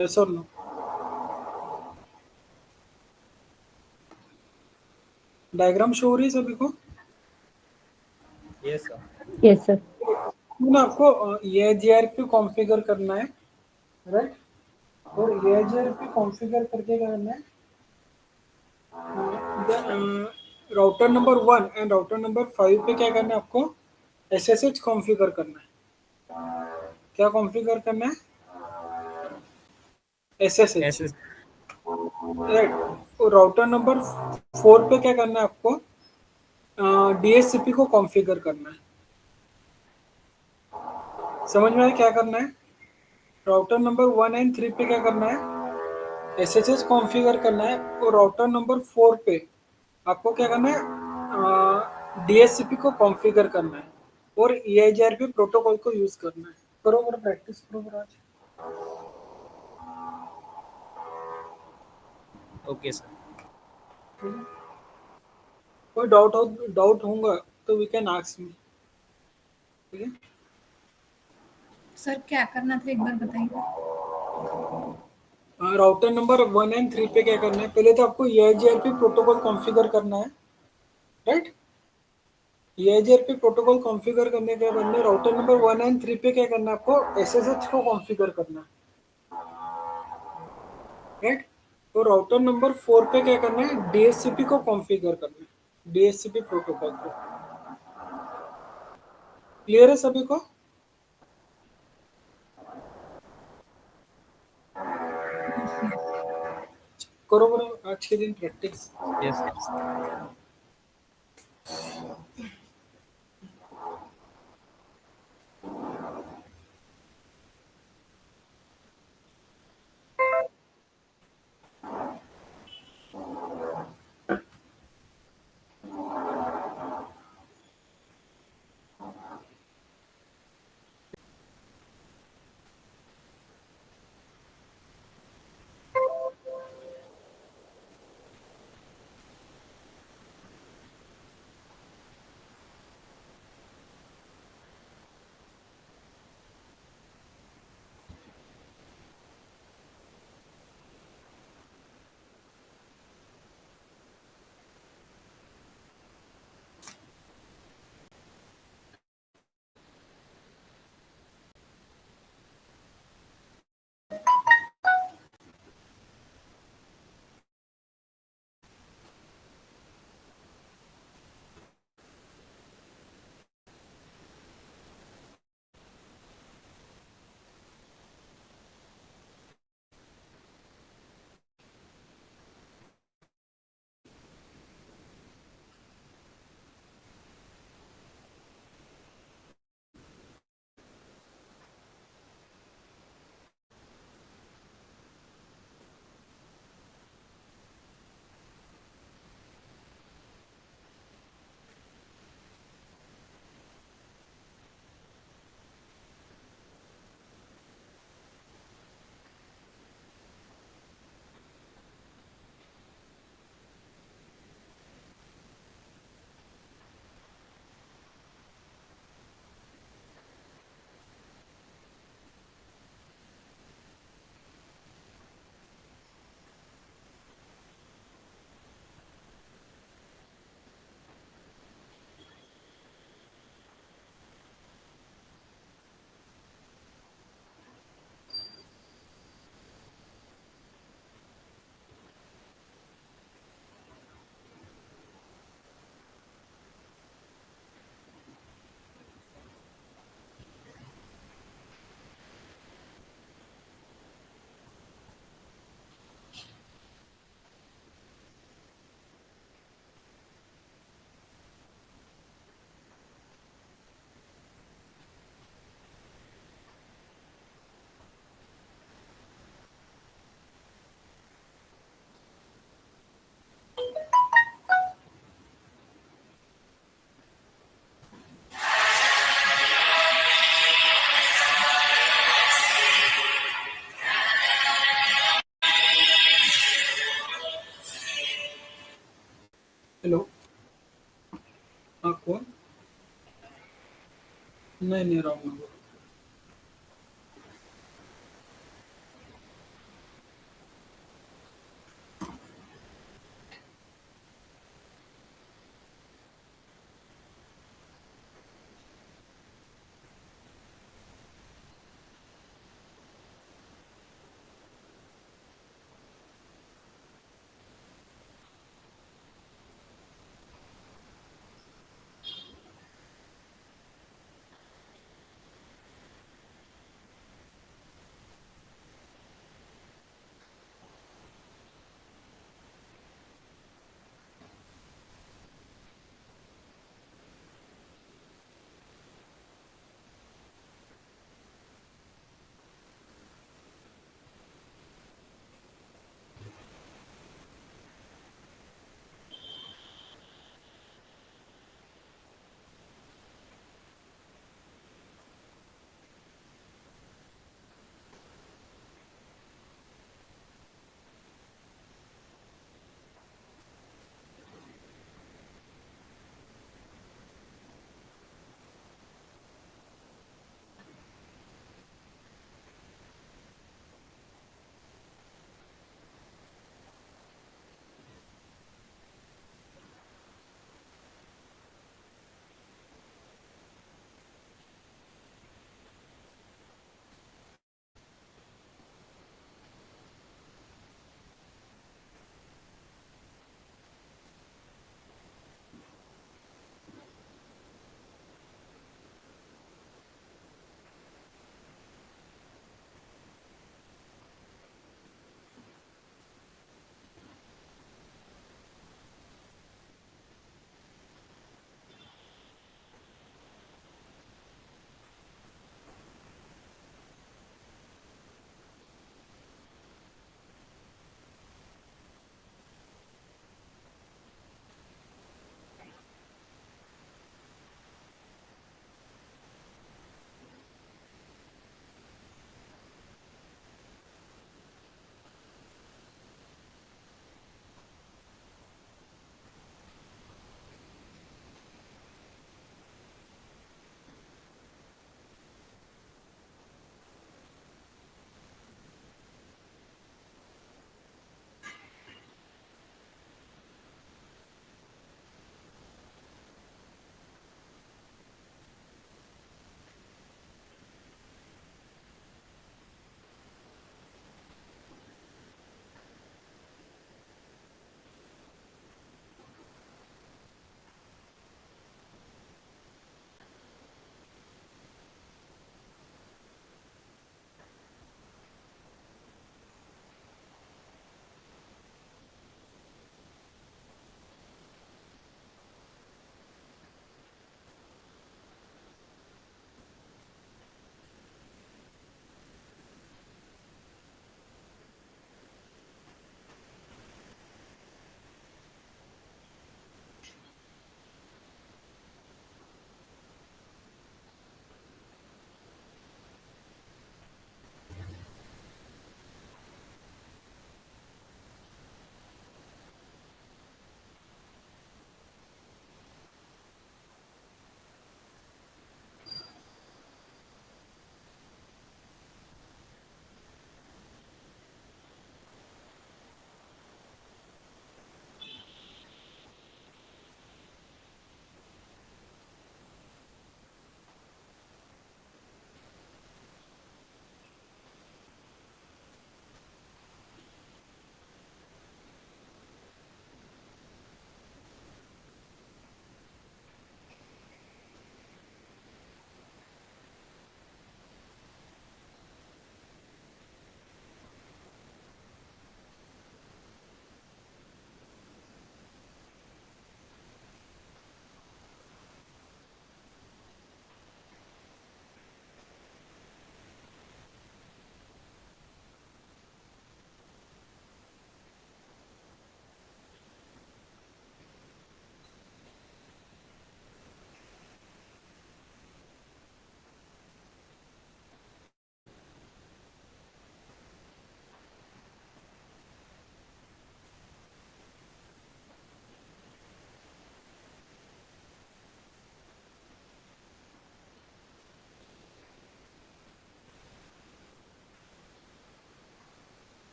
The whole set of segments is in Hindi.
Yes or no? Diagram show हो रही है सभी को? Yes sir. Yes sir. ना आपको ये जीआरपी कॉन्फ़िगर करना है, राइट? और ये जीआरपी कॉन्फ़िगर करके क्या करना है? Router number 1 and router number 5 पे क्या करना है आपको? एसएसएच कॉन्फ़िगर करना है। क्या कॉन्फ़िगर करना है? SSH, S right? और राउटर नंबर 4 पे क्या करना है आपको? डीएचसीपी को कॉन्फ़िगर करना है। समझ में आया क्या करना है? राउटर नंबर 1 एंड 3 पे क्या करना है? एसएसएच कॉन्फ़िगर करना है। और राउटर नंबर 4 पे आपको क्या करना है? डीएचसीपी को कॉन्फ़िगर करना है और ईआईजीआरपी प्रोटोकॉल को यूज़ करना है। करो करो, प्रैक्टिस करो बड़ा आज। Okay sir. ठीक है? कोई डाउट होगा तो वी कैन आस्क मी। ठीक है? सर क्या करना था एक बार बताइए। राउटर नंबर 1 एंड 3 पे क्या करना है? पहले तो आपको ईआईजीआरपी प्रोटोकॉल कॉन्फ़िगर करना है, राइट? ईआईजीआरपी प्रोटोकॉल कॉन्फ़िगर करने के बाद में राउटर नंबर 1 एंड 3 पे क्या करना है? आपको एसएसएच को कॉन्फ़िगर करना है, राइट? तो राउटर नंबर 4 पे क्या करना है? डीएचसीपी को कॉन्फ़िगर करना है, डीएचसीपी प्रोटोकॉल को। क्लियर है सभी को? करो करो आज के दिन प्रैक्टिस। यस। हेलो, हाँ कौन? नहीं रॉन्ग नंबर।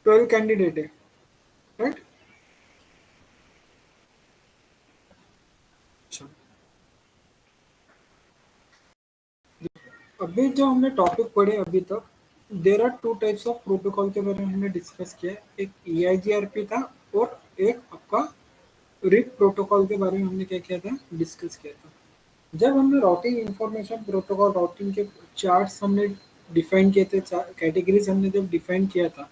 12 कैंडिडेट है, राइट? अच्छा, अभी जो हमने टॉपिक पढ़े अभी तक, there are two types of protocol के बारे में हमने डिस्कस किया। एक EIGRP था और एक आपका रिप प्रोटोकॉल के बारे में हमने क्या किया था, डिस्कस किया था। जब हमने राउटिंग इंफॉर्मेशन प्रोटोकॉल, राउटिंग के चार्ट्स हमने डिफाइन किए थे, कैटेगरीज हमने जब डिफाइन किया था,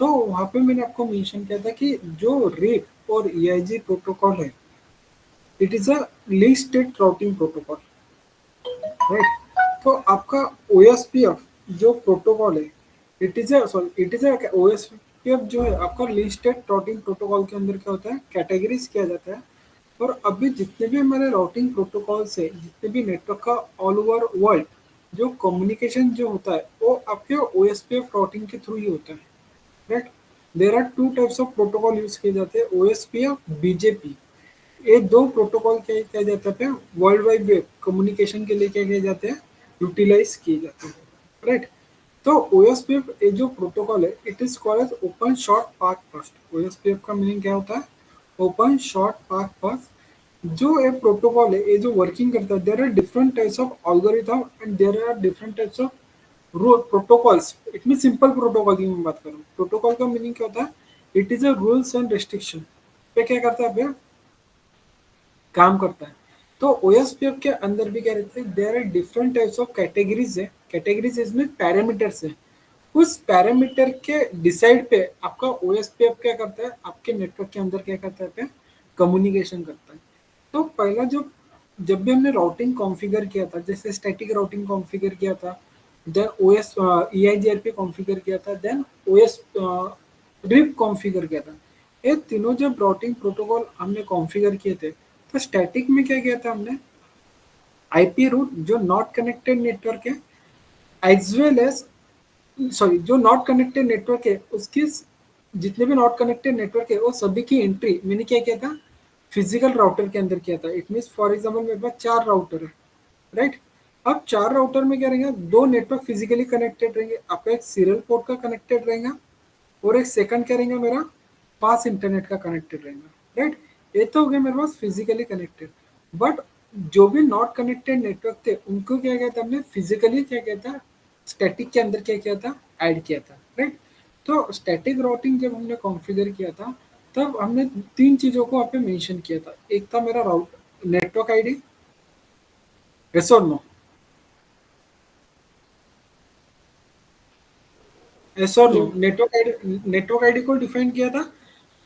तो वहाँ पे मैंने आपको मेंशन किया था कि जो रिप और EIG प्रोटोकॉल है, it is a least state routing protocol, right? तो आपका OSPF जो प्रोटोकॉल है, इट इज OSPF जो है आपका लीस्ट स्टेट राउटिंग प्रोटोकॉल के अंदर क्या होता है, कैटेगरीज किया जाता है। और अभी जितने भी हमारे राउटिंग प्रोटोकॉल्स है, जितने भी नेटवर्क का ऑल ओवर वर्ल्ड जो कम्युनिकेशन जो होता है, वो आपके OSPF राउटिंग के थ्रू ही होता है, right? There are two types of protocol use किए जाते हैं, OSPF, BGP। ये दो प्रोटोकॉल क्या किया जाता है, वर्ल्ड वाइड वेब कम्युनिकेशन के लिए क्या किए जाते हैं, यूटिलाइज किए जाते हैं, राइट? तो OSPF ये जो प्रोटोकॉल है, it is called as open short path first. OSPF का मीनिंग क्या होता है, ओपन शॉर्ट पाथ फर्स्ट। जो ये प्रोटोकॉल है, ये जो वर्किंग करता है, there are different types of algorithm and there are different types of rule protocols. It mean simple protocol की मैं बात करूँ, प्रोटोकॉल का मीनिंग क्या होता है, it is a rules and restriction पे क्या करता है, पे काम करता है। तो OSPF के अंदर भी क्या रहते हैं, there are different types of categories है। कैटेगरीज इसमें पैरामीटर्स है। उस पैरामीटर के डिसाइड पे आपका OSPF क्या करता है, आपके नेटवर्क के अंदर क्या करता है, कम्युनिकेशन करता है। तो पहला जो, जब भी हमने राउटिंग कॉन्फ़िगर किया था, जैसे स्टैटिक राउटिंग कॉन्फ़िगर किया था, देन OS EIGRP कॉन्फ़िगर किया था, देन OS रिप कॉन्फ़िगर किया था। ये तीनों जब राउटिंग प्रोटोकॉल हमने कॉन्फ़िगर किए थे, तो स्टैटिक में क्या किया था हमने, IP रूट जो नॉट कनेक्टेड नेटवर्क है, एज वेल एज, सॉरी, जो नॉट कनेक्टेड नेटवर्क है उसकी, जितने भी नॉट कनेक्टेड नेटवर्क है वो सभी की एंट्री मैंने क्या किया था, फिजिकल राउटर के अंदर किया था। इट मीन फॉर एग्जाम्पल मेरे पास 4 राउटर है, राइट? अब 4 राउटर में क्या रहेंगे, 2 नेटवर्क फिजिकली कनेक्टेड रहेंगे, आपका एक सीरियल पोर्ट का कनेक्टेड रहेगा और एक सेकंड क्या रहेगा मेरा, पास इंटरनेट का कनेक्टेड रहेगा, राइट? ये तो हो गया मेरे पास फिजिकली कनेक्टेड। बट जो भी नॉट कनेक्टेड नेटवर्क थे, उनको क्या किया था हमने, फिजिकली क्या किया था, स्टैटिक के अंदर क्या किया था, ऐड किया था, राइट? तो स्टैटिक राउटिंग जब हमने कॉन्फ़िगर किया था, तब हमने 3 चीज़ों को यहाँ पे मेंशन किया था। एक था मेरा राउट नेटवर्क आईडी, यस और नो, यस और नो, नेटवर्क आईडी को डिफाइन किया था।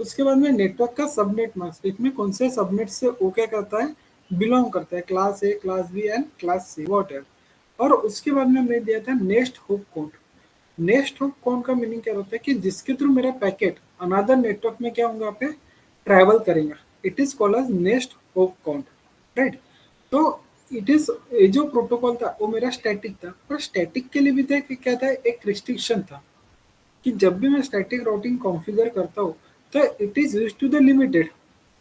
उसके बाद में नेटवर्क का सबनेट मास्क, इसमें कौन से सबनेट से वो क्या करता है, बिलोंग करता है, class A, class B and class C what ever. और उसके बाद में हमने दिया था next hop count. Next hop count का मीनिंग क्या होता है कि जिसके थ्रू मेरा पैकेट अनदर नेटवर्क में क्या होगा, पे ट्रैवल करेगा, it is called as next hop count, right? तो इट इज, ये जो प्रोटोकॉल था वो मेरा स्टैटिक था, पर स्टैटिक के लिए भी था कि क्या था, एक रिस्ट्रिक्शन था कि जब भी मैं स्टैटिक राउटिंग कॉन्फ़िगर करता हूँ, तो it is used to the limited,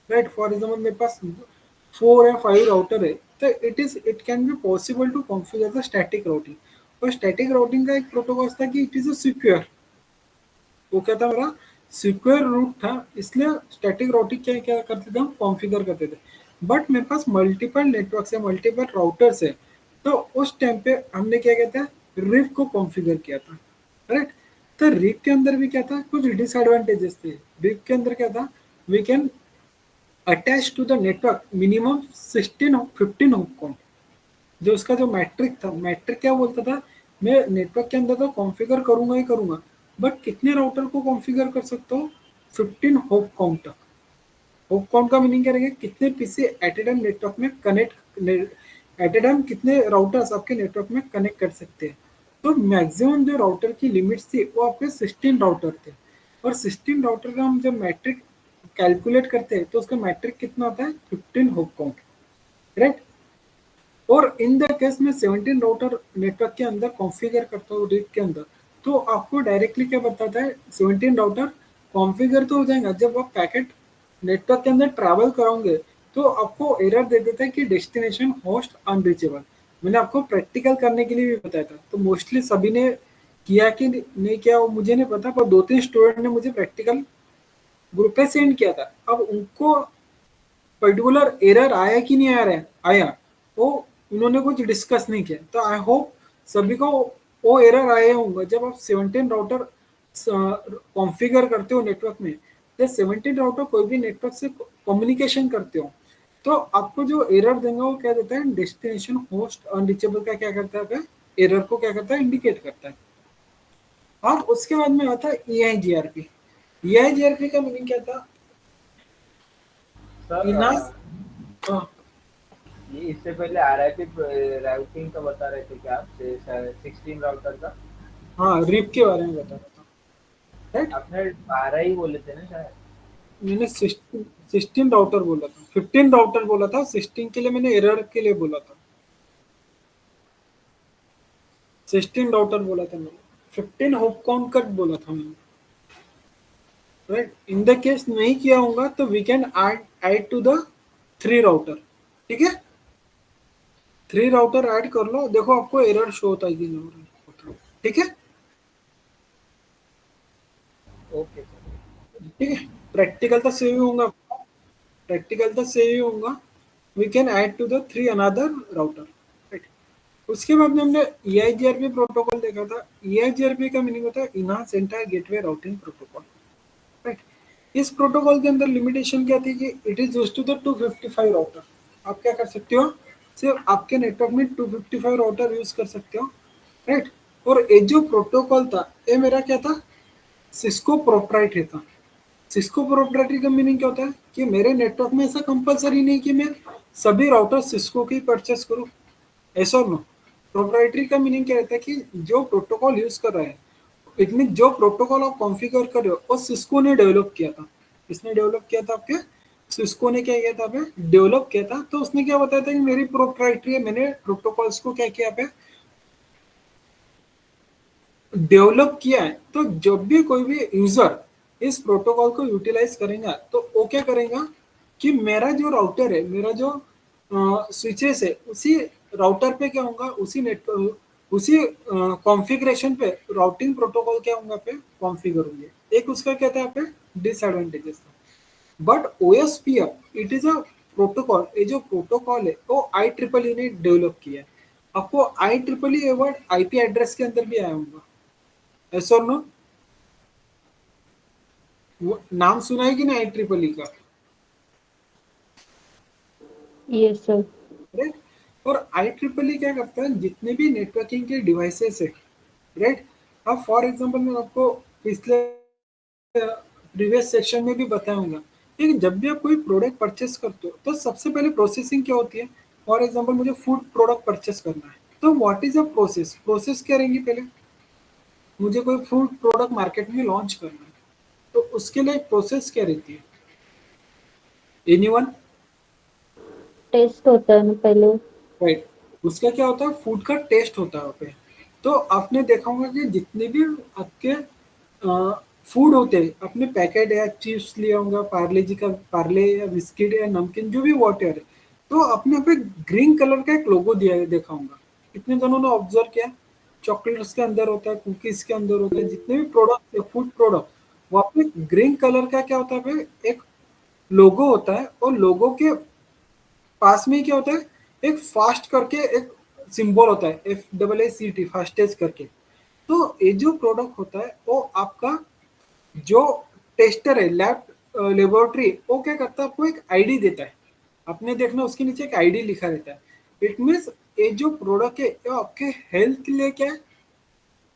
right? For example मेरे पास 4 या 5 राउटर है, तो it can be possible to configure the static routing. और स्टैटिक राउटिंग का एक प्रोटोकॉल था कि इट इज अ सिक्योर, वो क्या था मेरा, सिक्योर रूट था, इसलिए स्टैटिक राउटिंग क्या क्या करते थे, हम कॉन्फ़िगर करते थे। बट मेरे पास मल्टीपल नेटवर्क्स है, मल्टीपल राउटर्स है, तो उस टाइम पे हमने क्या कहते हैं, रिप को कॉन्फ़िगर किया था, राइट? तो रिप के अंदर भी क्या था, कुछ डिसएडवांटेजेस थे। रिप के अंदर क्या था, we can attach to the network minimum 16 15 hop count. जो उसका जो मैट्रिक था, मैट्रिक क्या बोलता था, मैं नेटवर्क के अंदर तो कॉन्फ़िगर करूंगा ही करूंगा, बट कितने राउटर को कॉन्फ़िगर कर सकता हूँ, 15 होप काउंट तक। होप काउंट का मीनिंग क्या रहेगा, कितने PC at a time network में कनेक्ट, एट ए टाइम कितने राउटर्स आपके नेटवर्क में कनेक्ट कर सकते हैं। तो मैक्सिमम जो राउटर की लिमिट्स थी वो आपके 16 राउटर थे। और 16 राउटर का हम जब मैट्रिक कैलकुलेट करते हैं, तो उसका मैट्रिक कितना होता है, 15 होप काउंट, राइट? और इन द केस में 17 राउटर नेटवर्क के अंदर कॉन्फ़िगर करता हूँ रिप के अंदर, तो आपको डायरेक्टली क्या बताता है, 17 राउटर कॉन्फ़िगर तो हो जाएगा, जब आप पैकेट नेटवर्क के अंदर ट्रैवल कराओगे तो आपको एरर दे देता है कि डेस्टिनेशन होस्ट अनरीचेबल। मैंने आपको प्रैक्टिकल करने के लिए भी बताया था, तो मोस्टली सभी ने किया कि नहीं किया वो मुझे नहीं पता, पर 2-3 स्टूडेंट ने मुझे प्रैक्टिकल ग्रुप पे सेंड किया था। अब उनको पर्टिकुलर एरर आया कि नहीं आ रहा है, आया, वो उन्होंने कुछ डिस्कस नहीं किया। तो आई होप सभी को वो एरर आए होंगे जब आप 17 राउटर कॉन्फ़िगर करते हो नेटवर्क में। जब 17 राउटर कोई भी नेटवर्क से कम्युनिकेशन करते हो, तो आपको जो एरर देगा वो क्या देता है, डेस्टिनेशन होस्ट अनरीचेबल का क्या करता है, एरर को क्या करता है, इंडिकेट करता है। और उसके बाद में आता है EIGRP। EIGRP का मीनिंग क्या था? सर इनहांस, हाँ ये इससे पहले आरआईपी राउटिंग का बता रहे थे क्या आप, 16 राउटर का? हाँ, रिप के बारे में बता रहा था, राइट। आपने 12 ही बोले थे ना शायद? मैंने 16 राउटर बोला था, 15 राउटर बोला था, 16 के लिए मैंने एरर के लिए बोला था। 16 राउटर बोला था मैंने, 15 होप काउंट बोला था मैंने, राइट। इन द केस नहीं किया होगा तो we can add to the 3 router, ठीक है। 3 राउटर ऐड कर लो, देखो आपको एरर शो होता है कि नहीं हो रहा है, ठीक है। Okay sir. ठीक है, प्रैक्टिकल तो सेव ही होगा, प्रैक्टिकल तो सेव ही होगा। We can add to the 3 another router, right. उसके बाद में हमने EIGRP प्रोटोकॉल देखा था। EIGRP का मीनिंग होता है enhance entire gateway routing protocol, right. इस प्रोटोकॉल के अंदर लिमिटेशन क्या थी कि it is used to the 255 router. आप क्या कर सकते हो, सिर्फ आपके नेटवर्क में 255 राउटर यूज कर सकते हो, राइट। और ये जो प्रोटोकॉल था ये मेरा क्या था, सिस्को प्रोप्राइटरी था। सिस्को प्रोप्राइटरी का मीनिंग क्या होता है कि मेरे नेटवर्क में ऐसा कंपलसरी नहीं कि मैं सभी राउटर सिस्को की परचेस करूं, ऐसा नो। प्रोप्राइटरी का मीनिंग क्या रहता है कि जो प्रोटोकॉल यूज कर रहा है, इट मीन जो प्रोटोकॉल आप कॉन्फ़िगर कर रहे हो वो सिस्को ने डेवलप किया था। किसने डेवलप किया था आपके, सिस्को ने क्या किया था पे डेवलप किया था। तो उसने क्या बताया था कि मेरी प्रोप्राइटरी है, मैंने प्रोटोकॉल्स को क्या किया पे डेवलप किया है। तो जब भी कोई भी यूजर इस प्रोटोकॉल को यूटिलाइज करेगा तो वो क्या करेगा कि मेरा जो राउटर है, मेरा जो स्विचेस है, उसी राउटर पे क्या होगा, उसी नेटवर्क, उसी कॉन्फ़िगरेशन पे राउटिंग प्रोटोकॉल क्या होगा पे कॉन्फ़िगर होंगे। एक उसका क्या था पे डिसएडवांटेजेस था। But OSPF it is a protocol, ये जो प्रोटोकॉल है वो IEEE ने डेवलप किया है। आपको IEEE वर्ड IP एड्रेस के अंदर भी आया होगा, यस और नो? नाम सुना है कि नहीं IEEE का, यस सर। राइट। और IEEE क्या करता है, जितने भी नेटवर्किंग के डिवाइसेस है, राइट। अब फॉर एग्जांपल मैं आपको पिछले प्रीवियस सेक्शन में भी बताऊंगा, लेकिन जब भी आप कोई प्रोडक्ट परचेस करते हो तो सबसे पहले प्रोसेसिंग क्या होती है। फॉर एग्जांपल मुझे फूड प्रोडक्ट परचेस करना है, तो what is a process, process क्या रहेंगी, पहले मुझे कोई फूड प्रोडक्ट मार्केट में लॉन्च करना है, तो उसके लिए प्रोसेस क्या रहती है, एनीवन? टेस्ट होता है ना पहले। राइट। उसका क्या होता है, फूड का टेस्ट होता है वहाँ पे। तो आपने देखा होगा कि जितने भी आपके फूड होते हैं, अपने पैकेट या चिप्स लिया होगा, पार्ले जी का पार्ले या बिस्किट या नमकीन जो भी वाटर है, तो अपने पे ग्रीन कलर का एक लोगो दिया है, देखा होगा। कितने जनों ने ऑब्जर्व किया, चॉकलेट्स के अंदर होता है, कुकीज के अंदर होता है, जितने भी प्रोडक्ट फूड प्रोडक्ट, वहाँ पे ग्रीन कलर का क्या होता है, एक लोगो होता है। और लोगो के पास में ही क्या होता है, एक फास्ट करके एक सिंबल होता है, FAACT, फास्टेज करके। तो ये जो प्रोडक्ट होता है वो आपका जो टेस्टर है, लेबोरेटरी, वो क्या करता है, आपको एक आईडी देता है। आपने देखना उसके नीचे एक आईडी लिखा रहता है। इट मीन्स ये जो प्रोडक्ट है वो आपके हेल्थ के लिए क्या है,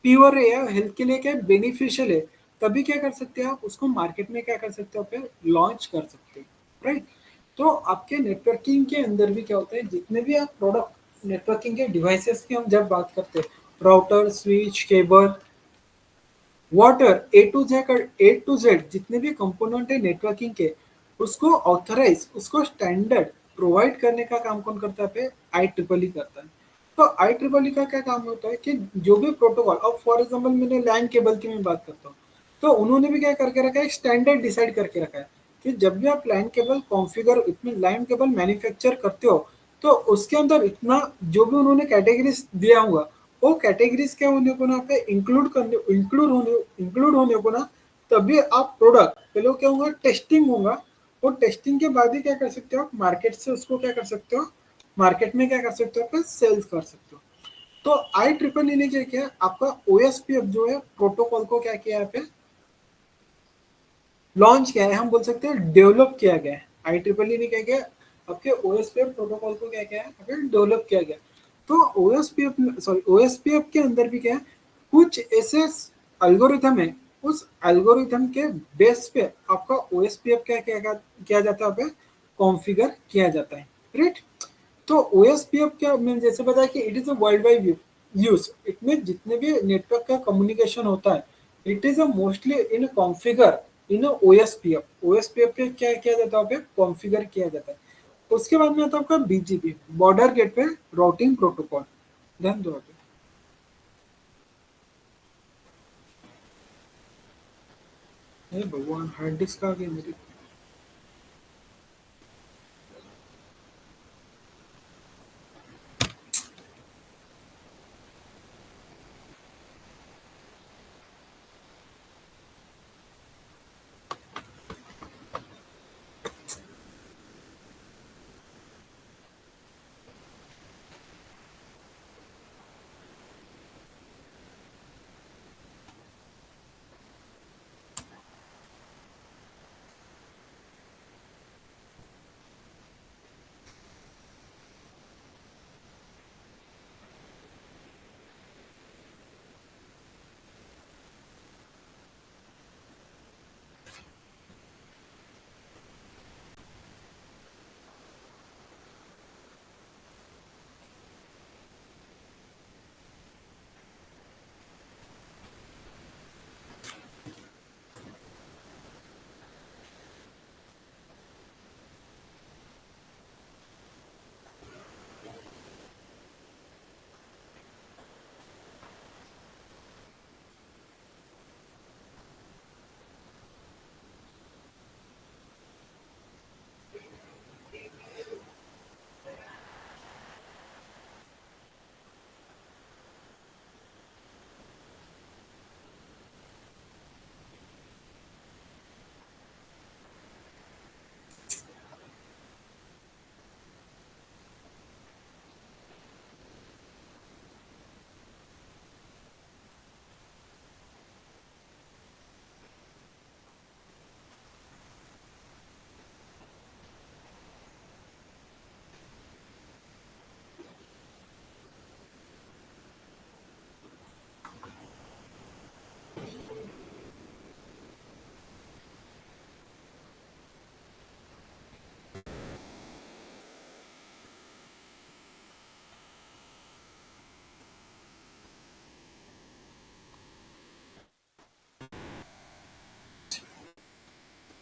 प्योर है, या हेल्थ के लिए क्या है, बेनिफिशियल है। तभी क्या कर सकते हैं आप, उसको मार्केट में क्या कर सकते हो, आप लॉन्च कर सकते हो, राइट। तो आपके नेटवर्किंग के अंदर भी क्या होता है, जितने भी आप प्रोडक्ट नेटवर्किंग के डिवाइसेस की हम जब बात करते हैं, router, switch, cable, water, A to Z जितने भी कंपोनेंट है नेटवर्किंग के, उसको ऑथराइज, उसको स्टैंडर्ड प्रोवाइड करने का काम कौन करता है, IEEE करता है। तो IEEE का क्या काम होता है कि जो भी प्रोटोकॉल, अब फॉर एग्जांपल मैंने लैन केबल की मैं बात करता हूँ, तो उन्होंने भी क्या करके रखा है, एक स्टैंडर्ड डिसाइड करके रखा है कि जब भी आप लैन केबल कॉन्फ़िगर, इतने लैन केबल मैन्युफैक्चर करते हो, तो उसके अंदर इतना जो भी उन्होंने कैटेगरीज दिया होगा, वो कैटेगरीज क्या होने को ना पे इंक्लूड होने को ना, तभी आप प्रोडक्ट पहले क्या होगा, टेस्टिंग होगा, और टेस्टिंग के बाद ही क्या कर सकते हो आप, मार्केट से उसको क्या कर सकते हो, मार्केट में क्या कर सकते हो आप, सेल्स कर सकते हो। तो आई ट्रिपल ई ने क्या किया, आपका ओएसपीएफ जो है प्रोटोकॉल को क्या किया यहाँ पे, लॉन्च किया है, हम बोल सकते हैं डेवलप किया गया है। आई ट्रिपल ई ने क्या किया, आपके ओएसपीएफ प्रोटोकॉल को क्या किया है, डेवलप किया गया। तो ओएसपीएफ के अंदर भी क्या है, कुछ ऐसे एल्गोरिथम है, उस एल्गोरिथम के बेस पे आपका ओएसपीएफ क्या किया जाता है, कॉन्फ़िगर किया जाता है, राइट। तो ओएसपीएफ क्या मीन, जैसे बताया कि it is a world wide use, it mean जितने भी नेटवर्क का कम्युनिकेशन होता है, it is a mostly in configure in OSPF. OSPF पे क्या किया जाता है, कॉन्फ़िगर किया जाता है। उसके बाद में आता है आपका BGP, border gateway routing protocol. ध्यान दो अभी। हे भगवान, हार्ड डिस्क आ गई मेरी।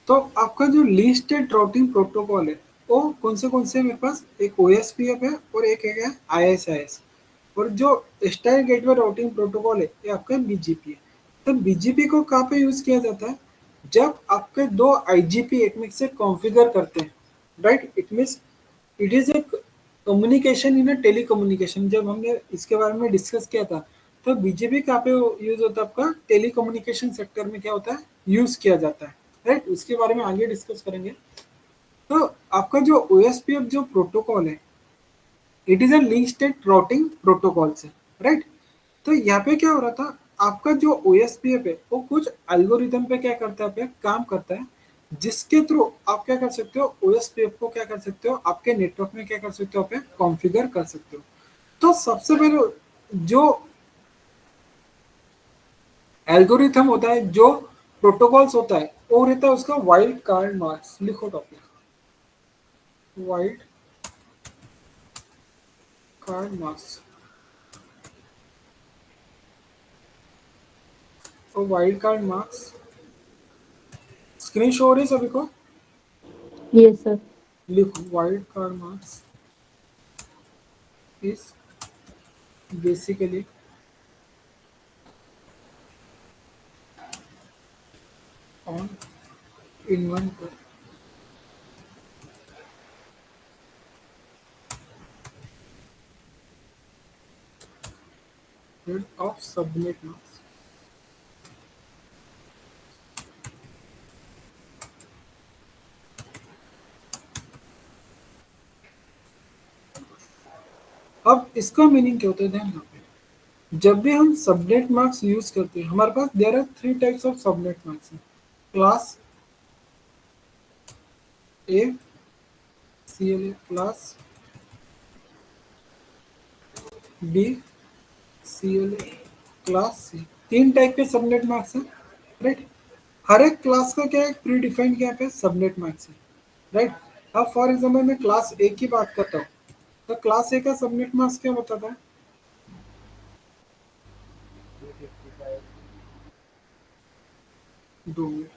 तो आपका जो लिस्टेड राउटिंग प्रोटोकॉल है, वो कौन से मेरे पास, एक ओएसपीएफ है और एक है आईएसआईएस। और जो स्टाइल गेटवे राउटिंग प्रोटोकॉल है, ये आपका बीजीपी है। तो बीजीपी को कहाँ पे यूज किया जाता है, जब आपके दो आईजीपी एक में से कॉन्फ़िगर करते हैं, right. It means it is a communication in a telecommunication. जब हमने इसके बारे में डिस्कस किया था, तो बीजेपी कहाँ पे यूज होता है, आपका टेली कम्युनिकेशन सेक्टर में क्या होता है, यूज किया जाता है, राइट। उसके बारे में आगे डिस्कस करेंगे। तो आपका जो ओएसपीएफ जो प्रोटोकॉल है, it is a link state routing protocol से, राइट। तो यहाँ पे क्या हो रहा था, आपका जो ओएसपीएफ है वो कुछ एल्गोरिथम पे क्या करता है, काम करता है, जिसके थ्रू आप क्या कर सकते हो, ओएसपीएफ को क्या कर सकते हो, आपके नेटवर्क में क्या कर सकते हो, आप कॉन्फ़िगर कर सकते हो। तो सबसे पहले जो एल्गोरिथम होता है, जो प्रोटोकॉल्स होता है, वो रहता है उसका वाइल्ड कार्ड मार्क्स। लिखो टॉपिक, वाइल्ड कार्ड मार्क्स। और wild card marks screen show हो रही है सभी को, Yes, sir. लिखो wild card marks is basically on in one per head of subnet marks. अब इसका मीनिंग क्या होता है ध्यान रखो। जब भी हम सबनेट मार्क्स यूज करते हैं, हमारे पास there are 3 types of subnet marks हैं। Class A, CLA, class B, CLA, class C. 3 type के सबनेट मार्क्स हैं, राइट। हर एक क्लास का क्या है, प्री डिफाइंड क्या है, सबनेट मार्क्स है, राइट। अब फॉर एग्जाम्पल मैं क्लास ए की बात करता हूँ, तो क्लास ए का सबनेट मार्क्स क्या बताता है? 255। 2 मिनट।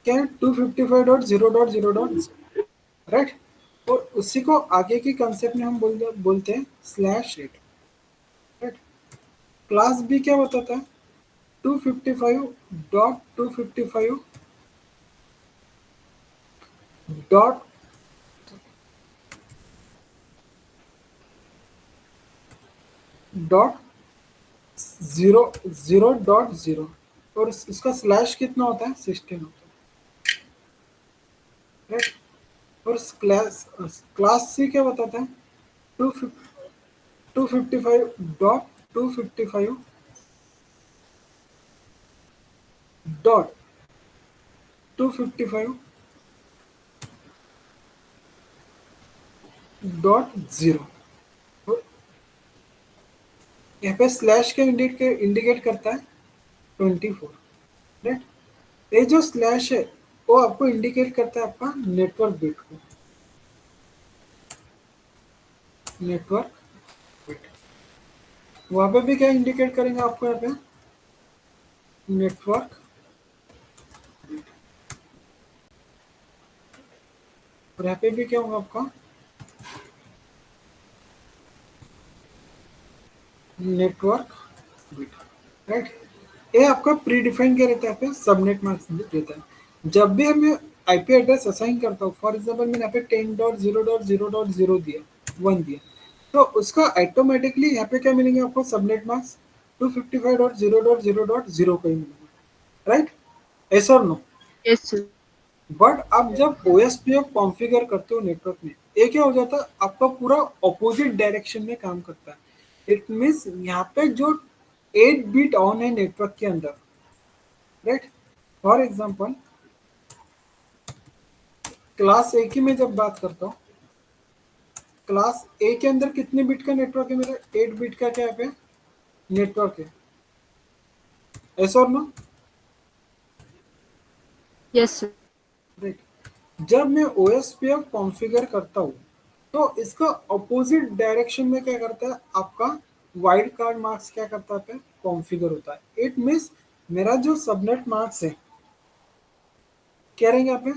क्या है? 255.0.0. राइट। और उसी को आगे की कंसेप्ट में हम बोलते हैं /8, राइट। क्लास बी क्या बताता है? 255.255 डॉट 0.0. और इसका स्लैश कितना होता है? 16 होता है, राइट। और क्लास सी क्या बताता है? 255.255.0. यहाँ पे स्लैश का इंडिकेट करता है 24, राइट। ये जो स्लैश है वो आपको इंडिकेट करता है आपका नेटवर्क बिट को, नेटवर्क बिट। वहां पे भी क्या इंडिकेट करेंगे आपको? यहाँ पे नेटवर्क बिट। और यहाँ पे भी क्या होगा आपका? Network bit, right. ये आपका प्री डिफाइंड क्या रहता है? यहाँ पे सबनेट मार्क्स रहता है। जब भी हमें आईपी एड्रेस असाइन करता हूँ, फॉर एग्जाम्पल मैंने यहाँ पे 10.0.0.0 दिया, 1 दिया, तो उसका ऑटोमेटिकली यहाँ पे क्या मिलेंगे आपको? सबनेट मार्क्स 255.0.0.0 को ही मिलेंगे, राइट। ऐसा और नो? Yes, sir. बट आप जब OSPF कॉन्फ़िगर करते हो नेटवर्क में, ये क्या हो जाता है? आपका पूरा ऑपोजिट डायरेक्शन में काम करता है। इट मीन्स यहाँ पे जो 8 बिट ऑन है नेटवर्क के अंदर, right. For example class A की मैं जब बात करता हूँ, क्लास ए के अंदर कितने बिट का नेटवर्क है मेरा? 8 बिट का क्या है नेटवर्क है, ऐसा और नो? Yes, sir. राइट। जब मैं OSPF कॉन्फ़िगर करता हूँ, तो इसका अपोजिट डायरेक्शन में क्या करता है? आपका वाइल्ड कार्ड मार्क्स क्या करता है? कॉन्फ़िगर होता है। इट मीन्स मेरा जो सबनेट मार्क्स है क्या रहेंगे यहाँ पे?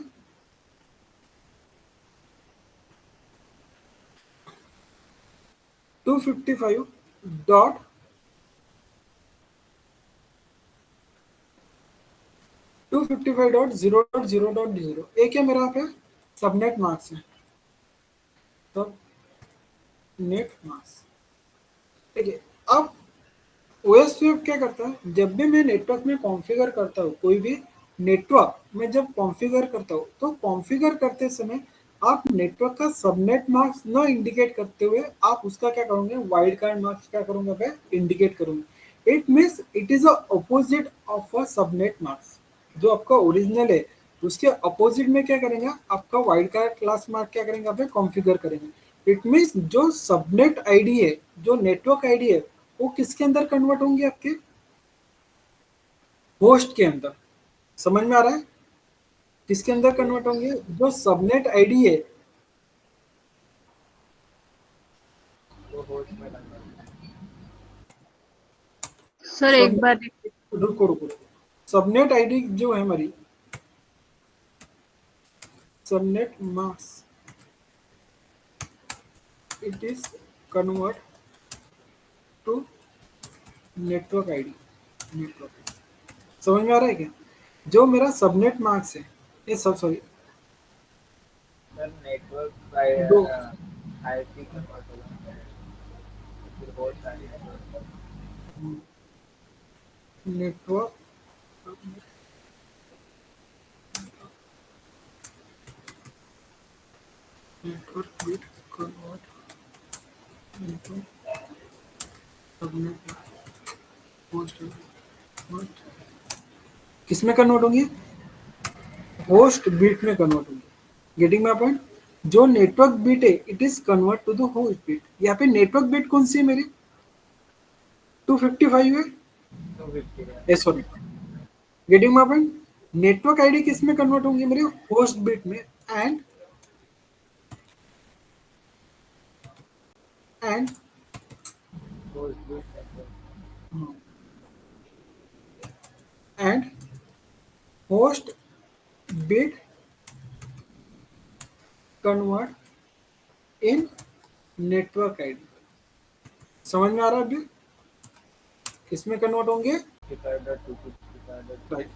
255 255.0.0.0 एक क्या मेरा यहाँ पे सबनेट मार्क्स है, सब नेट मार्क्स, ठीक है। अब OSPF क्या करता है? जब भी मैं नेटवर्क में कॉन्फ़िगर करता हूँ, कोई भी नेटवर्क में जब कॉन्फ़िगर करता हूँ, तो कॉन्फ़िगर करते समय आप नेटवर्क का सबनेट मार्क्स न इंडिकेट करते हुए आप उसका क्या करोगे? वाइल्ड कार्ड मार्क्स क्या करूंगा मैं? इंडिकेट करूंगा। It means it is opposite of a subnet marks. जो आपका ओरिजिनल है उसके अपोजिट में क्या करेंगे? आपका वाइल्ड कार्ड क्लास मार्क क्या करेंगे? आप कॉन्फ़िगर करेंगे। इट मीन्स जो सबनेट आईडी है, जो नेटवर्क आईडी है, वो किसके अंदर कन्वर्ट होंगे? आपके होस्ट के अंदर। समझ में आ रहा है? किसके अंदर कन्वर्ट होंगे? जो सबनेट आईडी है। वो होस्ट में कन्वर्ट। Sir, एक बार repeat. रुको रुको, सबनेट आईडी जो है हमारी, subnet mask, it is convert to network ID. Network, समझ में आ रहा है क्या? जो मेरा सबनेट मार्क्स है ये सब sorry sir network to IP convert होगा, फिर बहुत सारी network. Network network bit convert into subnet host host किस में कन्वर्ट होंगे? होस्ट बिट में कन्वर्ट होंगे। Getting my point? जो नेटवर्क बिट है it is convert to the host bit. यहाँ पे नेटवर्क बिट कौन सी है मेरी? 255 है। 250 है। Sorry, getting my point? Network ID किस में कन्वर्ट होंगे मेरे? होस्ट बिट में। And and host bit network. And host bit convert in network ID. समझ में आ रहा है अभी? किस में कन्वर्ट होंगे? 55.255. राइट।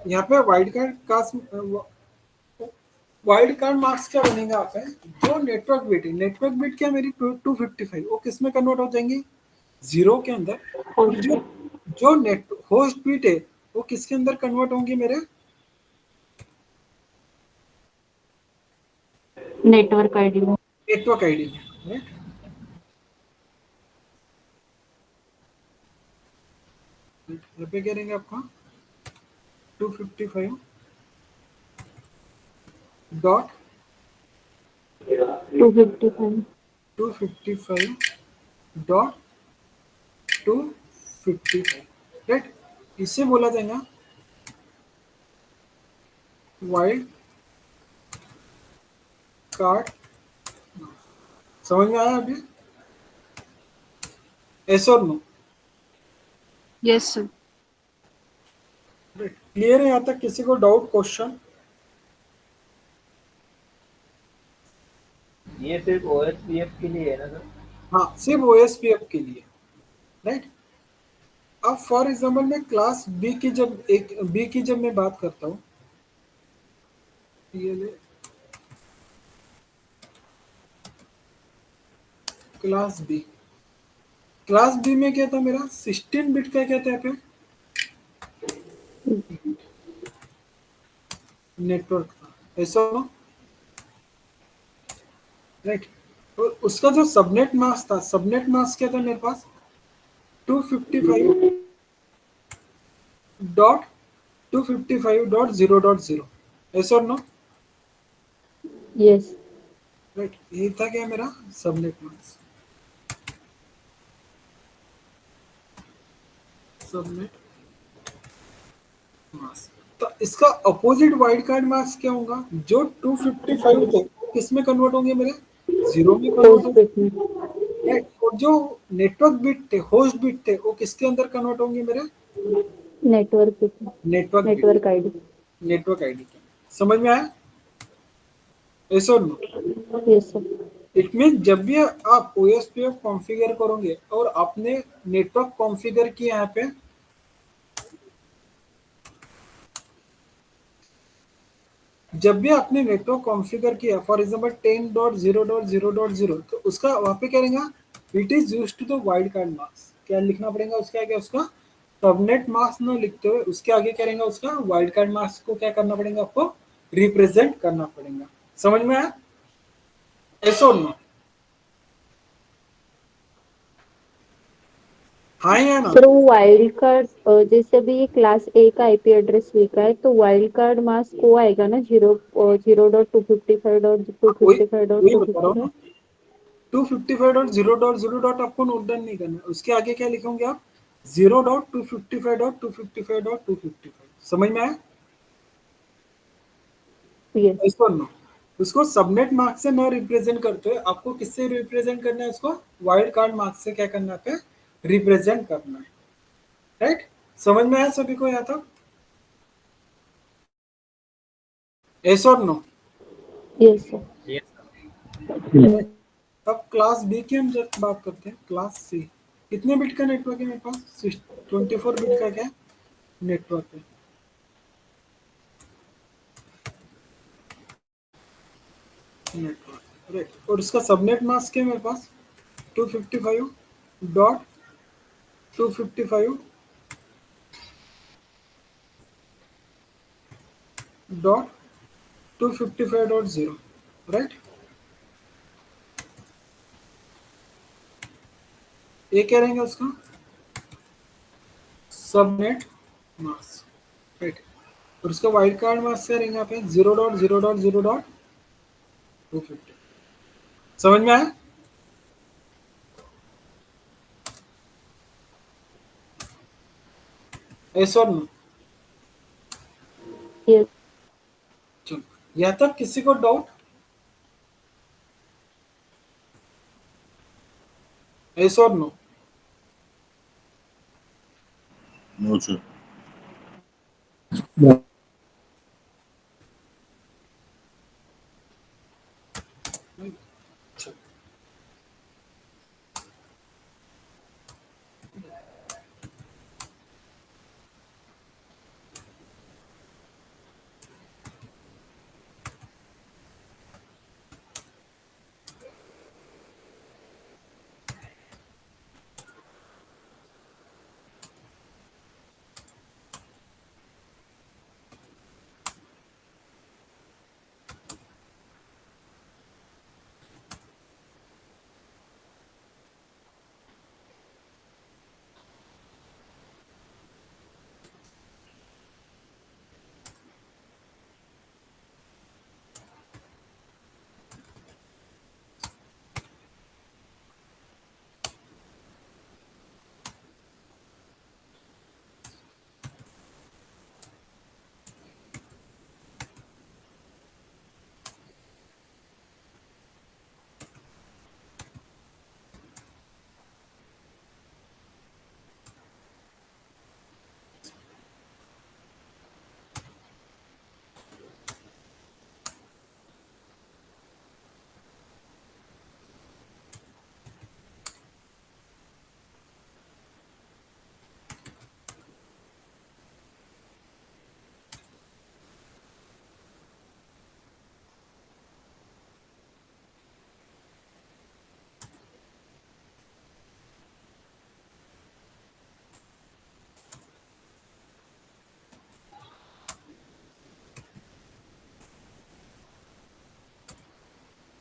यहाँ पे वाइल्ड कार्ड मार्क्स क्या बनेगा? आप है जो नेटवर्क बिट है, नेटवर्क बिट क्या मेरी 255, वो किस में कन्वर्ट हो जाएंगे? जीरो के अंदर। और जो जो नेट होस्ट बिट है वो किसके अंदर कन्वर्ट होंगे मेरे? नेटवर्क आईडी में। नेटवर्क आईडी में। राइट। यहाँ पे क्या रहेंगे आपका? 255 डॉट 255 255 डॉट 255। राइट। इसे बोला जाएगा वाइल्ड कार्ड। समझ में आया अभी? एस और नो? Yes sir. क्लियर है यहाँ तक? किसी को डाउट, क्वेश्चन? ये सिर्फ ओएसपीएफ के लिए है ना सर? हाँ, सिर्फ ओएसपीएफ के लिए। राइट। अब फॉर एग्जाम्पल मैं क्लास बी की जब मैं बात करता हूँ, ये ले क्लास बी में क्या था मेरा? 16 बिट का क्या था यहाँ पे? नेटवर्क था। ऐसा हो? राइट। और उसका जो सबनेट मास्क था, सबनेट मास्क क्या था मेरे पास? 255 डॉट 255 डॉट 0.0। ऐसा नो? यस। राइट। ये था क्या मेरा सबनेट मास्क? Subnet mask. तो इसका अपोजिट वाइल्ड कार्ड मास्क क्या होगा? जो 255 थे किस में कन्वर्ट होंगे मेरे? जीरो में कन्वर्ट होस्ट होंगे। बिट में। राइट। और जो नेटवर्क बिट थे, होस्ट बिट थे, वो किसके अंदर कन्वर्ट होंगे मेरे? नेटवर्क बिट में। Network bit, network ID. Network ID के। समझ में आया? ऐसा no? Yes sir. It mean जब भी आप ओएसपीएफ कॉन्फ़िगर करोगे और आपने नेटवर्क कॉन्फ़िगर किया यहाँ पे, जब भी आपने नेटवर्क कॉन्फ़िगर किया फॉर एग्जांपल 10.0.0.0, तो उसका वहाँ पे क्या रहेगा? It is used to the wildcard mask. क्या लिखना पड़ेगा उसके आगे? उसका सबनेट मास्क न लिखते हुए उसके आगे क्या रहेगा? उसका वाइल्ड कार्ड मास्क को क्या करना पड़ेगा? आपको रिप्रेजेंट करना पड़ेगा। समझ में आया? ऐसा नो? हाँ या ना? सर वो वाइल्ड कार्ड, जैसे अभी ये क्लास ए का आईपी एड्रेस लिखा है तो वाइल्ड कार्ड मास्क वो आएगा ना 0.255.255.255. वही बता रहा हूँ ना। 255.0.0 डॉट आपको नोट डाउन नहीं करना है। उसके आगे क्या लिखोगे आप? 0.255.255.255। समझ में आया? यस। इसको नो, उसको सबनेट मार्क से न रिप्रेजेंट करते हुए आपको किससे रिप्रेजेंट करना है? उसको वाइल्ड कार्ड मार्क से क्या करना है? रिप्रेजेंट करना है। राइट। समझ में आया सभी को यहाँ तक? एस और नो? Yes sir. अब क्लास बी की हम जब बात करते हैं, क्लास सी कितने बिट का नेटवर्क है मेरे पास? 24 बिट का क्या नेटवर्क है? नेटवर्क राइट, और इसका सबनेट मास्क क्या है मेरे पास 255.255.255.0 राइट। ये क्या रहेंगे उसका सबनेट मास्क राइट, और उसका वाइल्ड कार्ड मास्क क्या रहेंगे यहाँ पे 0.0.0.250। समझ में आया? ऐसा और नो? Yes. चलो, यहाँ तक किसी को डाउट? ऐसा और नो? No, sir. चलो,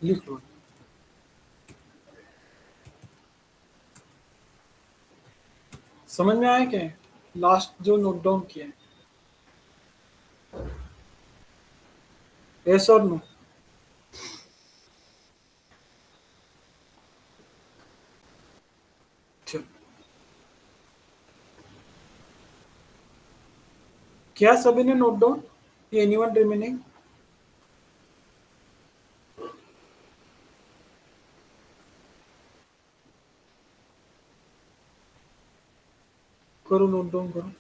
लिख लो। समझ में आया क्या लास्ट जो नोट डाउन किया है? यस और नो? चलो, क्या सभी ने नोट डाउन? Anyone remaining? करो, नोट डाउन करो।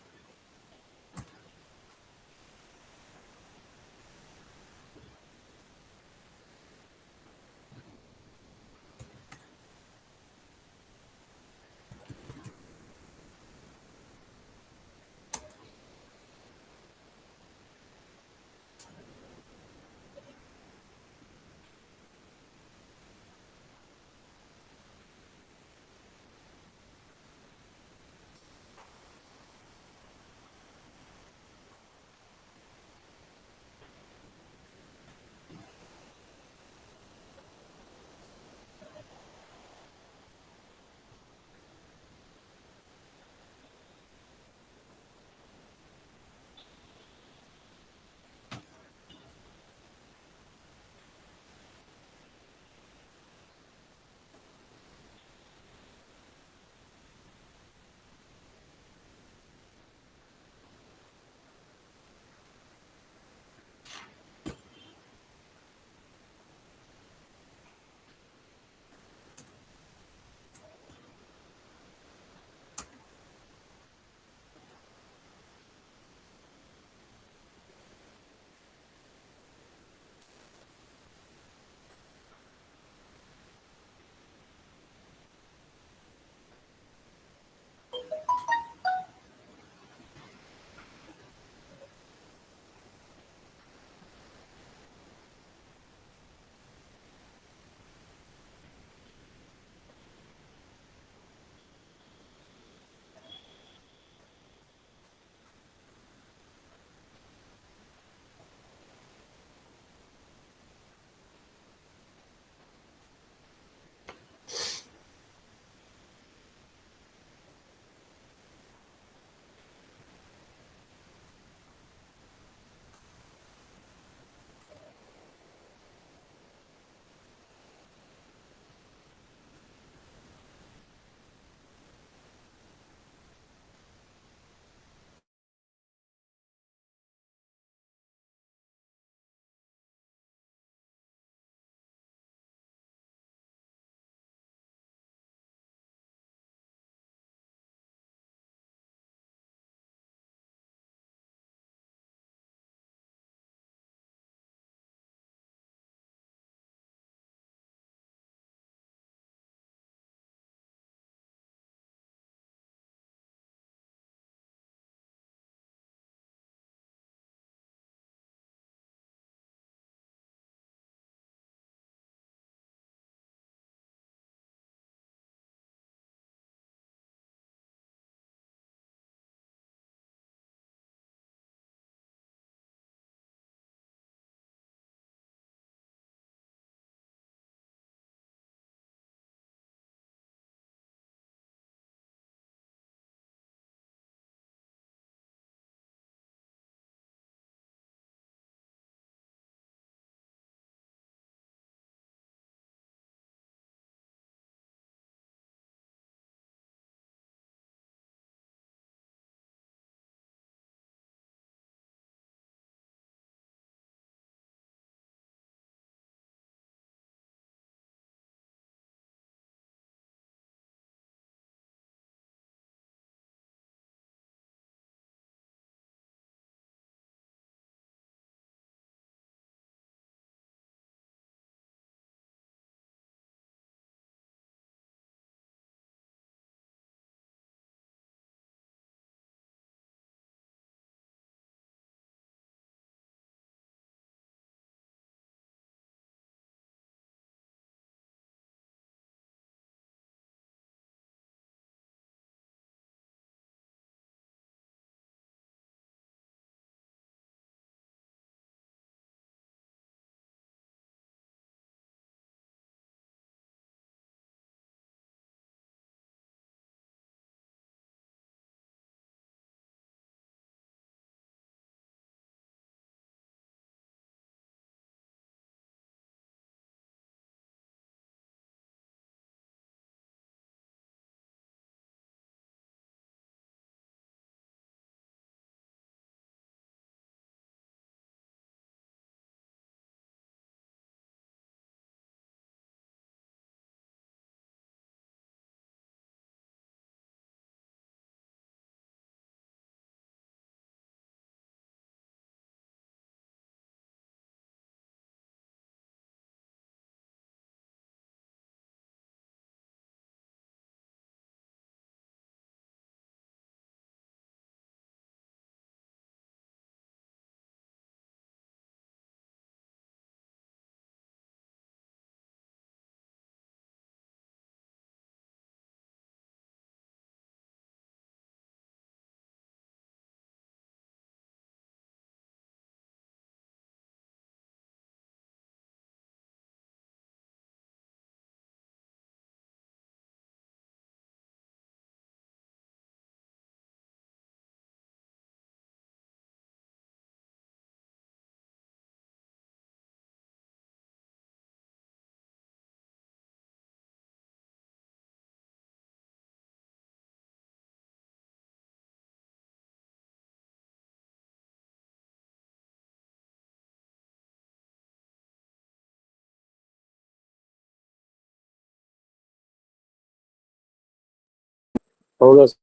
होगा सर।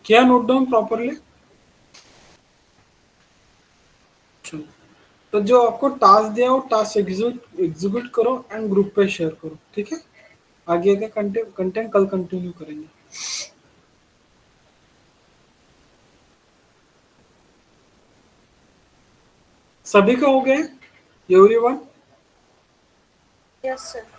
क्या नोट डाउन प्रॉपरली? तो जो आपको टास्क दिया वो टास्क एग्जीक्यूट करो एंड ग्रुप पे शेयर करो, ठीक है? आगे का कंटेंट कंटेंट कल कंटिन्यू करेंगे। सभी का हो गया एवरीवन? Yes sir.